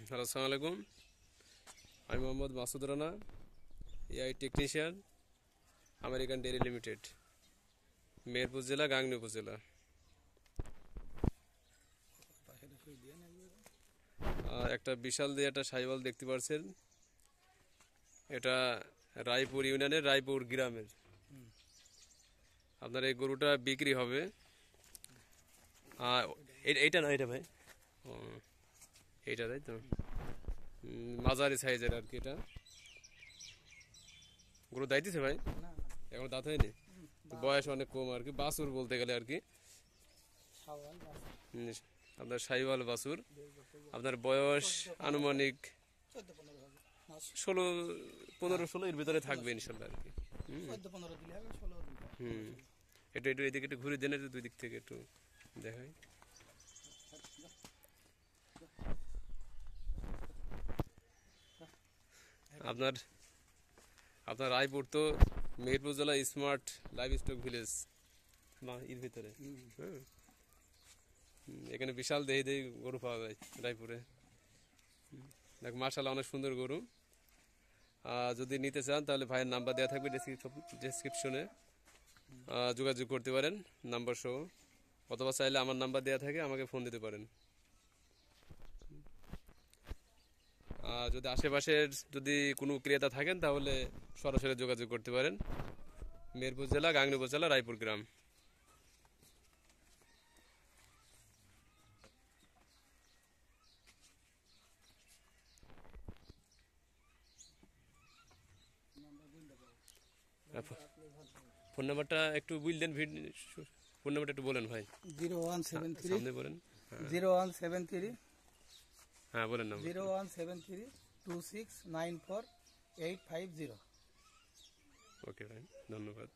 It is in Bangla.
হ্যালো, আসসালামু আলাইকুম। আমি Mohammad Masud Rana, AI technician, American dairy limited, Meherpur জেলা, গাংনী উপজেলা। একটা বিশাল দিয়ে একটা সাহিওয়াল দেখতে পাচ্ছেন। এটা রায়পুর ইউনিয়নের রায়পুর গ্রামের। আপনার এই গরুটা বিক্রি হবে। এইটা না, এটা ভাই, ও, এইটা তাই তো। মাঝারি সাইজের আর কি। এটা গরু দাইতেছে ভাই, এখন দাঁত হয়নি, বয়স অনেক কম আর কি, বাছুর বলতে গেলে আর কি। আপনার সাহিওয়াল বাছুর। আপনার বয়স আনুমানিক 15-16 এর ভিতরে থাকবে ইনশাল্লাহ আর কি। একটু একটু এদিকে একটু ঘুরে দেন, দুই দিক থেকে একটু দেখাই। আপনার আপনার রায়পুর তো মেহেরপুর জেলা স্মার্ট লাইভ স্টক ভিলেজ এর ভিতরে। এখানে বিশাল দেহি দেহি গরু পাওয়া যায় রায়পুরে। দেখ, মাশাআল্লাহ, অনেক সুন্দর গরু। যদি নিতে চান তাহলে ভাইয়ের নাম্বার দেওয়া থাকবে ডেসক্রিপশনে, যোগাযোগ করতে পারেন নাম্বার সহ, অথবা চাইলে আমার নাম্বার দেওয়া থাকে, আমাকে ফোন দিতে পারেন। যদি আশেপাশের যদি কোনো ক্রেতা থাকেন তাহলে সরাসরি যোগাযোগ করতে পারেন। মেহেরপুর জেলা, গাংনী উপজেলা, রায়পুর গ্রাম। ফোন নাম্বারটা একটু বুঝলেন, ফোন নাম্বারটা একটু বলেন ভাই। 0173 সামনে বলেন। 0173 হ্যাঁ, বলেন নাম্বার। 0173 2694 850। ওকে ভাই, ধন্যবাদ।